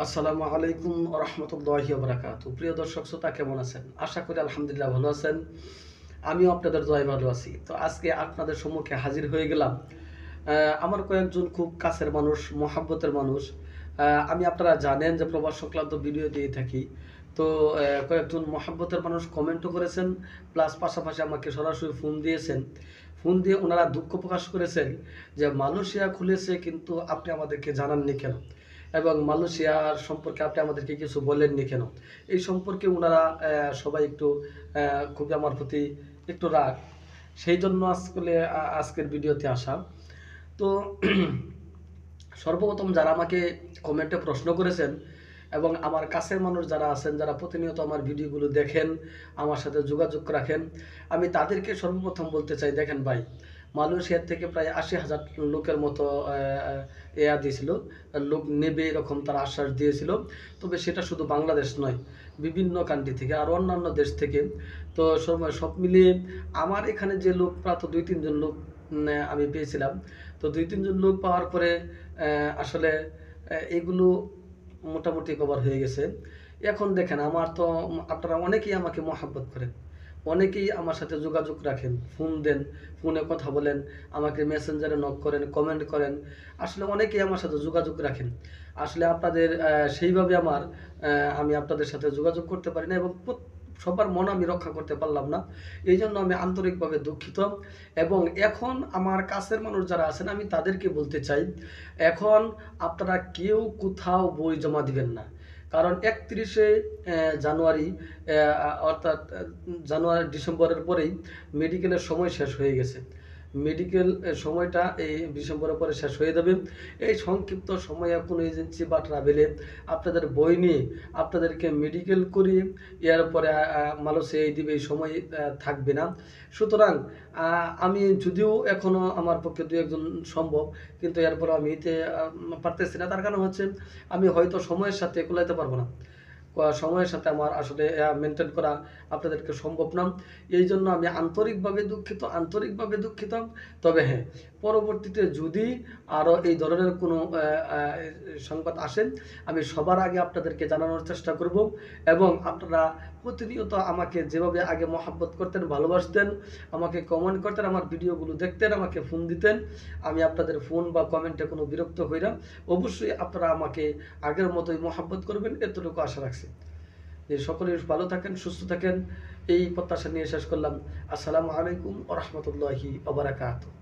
আসসালামু আলাইকুম রহমতুল্লাহি বারাকাতুহু। প্রিয় দর্শক শ্রোতা, কেমন আছেন? আশা করি আলহামদুলিল্লাহ ভালো আছেন। আমিও আপনাদের দোয়ায় ভালো আছি। তো আজকে আপনাদের সম্মুখে হাজির হয়ে গেলাম। আমার কয়েকজন খুব কাছের মানুষ, মহাব্বতের মানুষ। আমি আপনারা জানেন যে প্রবাস সংক্রান্ত ভিডিও দিয়ে থাকি। তো কয়েকজন মহাব্বতের মানুষ কমেন্টও করেছেন, প্লাস পাশাপাশি আমাকে সরাসরি ফোন দিয়েছেন। ফোন দিয়ে ওনারা দুঃখ প্রকাশ করেছেন যে মালয়েশিয়া খুলেছে, কিন্তু আপনি আমাদেরকে জানাননি কেন, এবং মালয়েশিয়ার সম্পর্কে আপনি আমাদেরকে কিছু বলেননি কেন। এই সম্পর্কে ওনারা সবাই একটু খুবই আমার প্রতি একটু রাগ। সেই জন্য আজকের ভিডিওতে আসা। তো সর্বপ্রথম যারা আমাকে কমেন্টে প্রশ্ন করেছেন এবং আমার কাছের মানুষ যারা আছেন, যারা প্রতিনিয়ত আমার ভিডিওগুলো দেখেন, আমার সাথে যোগাযোগ রাখেন, আমি তাদেরকে সর্বপ্রথম বলতে চাই, দেখেন ভাই, মালয়েশিয়ার থেকে প্রায় 80,000 লোকের মতো দিয়েছিল, লোক নেবে এরকম তারা আশ্বাস দিয়েছিল। তবে সেটা শুধু বাংলাদেশ নয়, বিভিন্ন কান্ট্রি থেকে আর অন্যান্য দেশ থেকে। তো সব মিলিয়ে আমার এখানে যে লোক প্রায় 2-3 জন লোক আমি পেয়েছিলাম। তো 2-3 জন লোক পাওয়ার পরে আসলে এগুলো মোটামুটি কভার হয়ে গেছে। এখন দেখেন, আমার তো আপনারা অনেকেই আমাকে মহাব্বত করেন, অনেকেই আমার সাথে যোগাযোগ রাখেন, ফোন দেন, ফোনে কথা বলেন, আমাকে মেসেঞ্জারে নক করেন, কমেন্ট করেন। আসলে অনেকেই আমার সাথে যোগাযোগ রাখেন। আসলে আপনাদের সেইভাবে আমি আপনাদের সাথে যোগাযোগ করতে পারি না, এবং সবার মন আমি রক্ষা করতে পারলাম না। এই জন্য আমি আন্তরিকভাবে দুঃখিত। এবং এখন আমার কাছের মানুষ যারা আছেন, আমি তাদেরকে বলতে চাই, এখন আপনারা কেউ কোথাও বই জমা দিবেন না। কারণ 31শে জানুয়ারি, অর্থাৎ ডিসেম্বরের পরেই মেডিকেলের সময় শেষ হয়ে গেছে। মেডিকেল সময়টা এই ডিসেম্বরের পরে শেষ হয়ে যাবে। এই সংক্ষিপ্ত সময়ে কোনো এজেন্সি বা ট্রাভেলে আপনাদের বই নিয়ে আপনাদেরকে মেডিকেল করিয়ে এরপরে মালয়েশিয়ায় দিবে, এই সময় থাকবে না। সুতরাং আমি যদিও এখনও আমার পক্ষে 2-1 জন সম্ভব, কিন্তু এরপর আমি পারতেছি না। তার কারণ হচ্ছে আমি হয়তো সময়ের সাথে কুলাইতে পারবো না, সময়ের সাথে আমার আসলে মেনটেন করা আপনাদেরকে সম্ভব না। এই জন্য আমি আন্তরিকভাবে দুঃখিত। তবে হ্যাঁ, পরবর্তীতে যদি আরও এই ধরনের কোনো সংবাদ আসেন, আমি সবার আগে আপনাদেরকে জানানোর চেষ্টা করব। এবং আপনারা প্রতিনিয়ত আমাকে যেভাবে আগে মহাব্বত করতেন, ভালোবাসতেন, আমাকে কমেন্ট করতেন, আমার ভিডিওগুলো দেখতেন, আমাকে ফোন দিতেন, আমি আপনাদের ফোন বা কমেন্টে কোনো বিরক্ত হইলাম। অবশ্যই আপনারা আমাকে আগের মতোই মহাব্বত করবেন, এতটুকু আশা রাখছি। যে সকলেই ভালো থাকেন, সুস্থ থাকেন, এই প্রত্যাশা নিয়ে শেষ করলাম। আসসালামু আলাইকুম ওয়া রাহমাতুল্লাহি ওয়া বারাকাতুহু।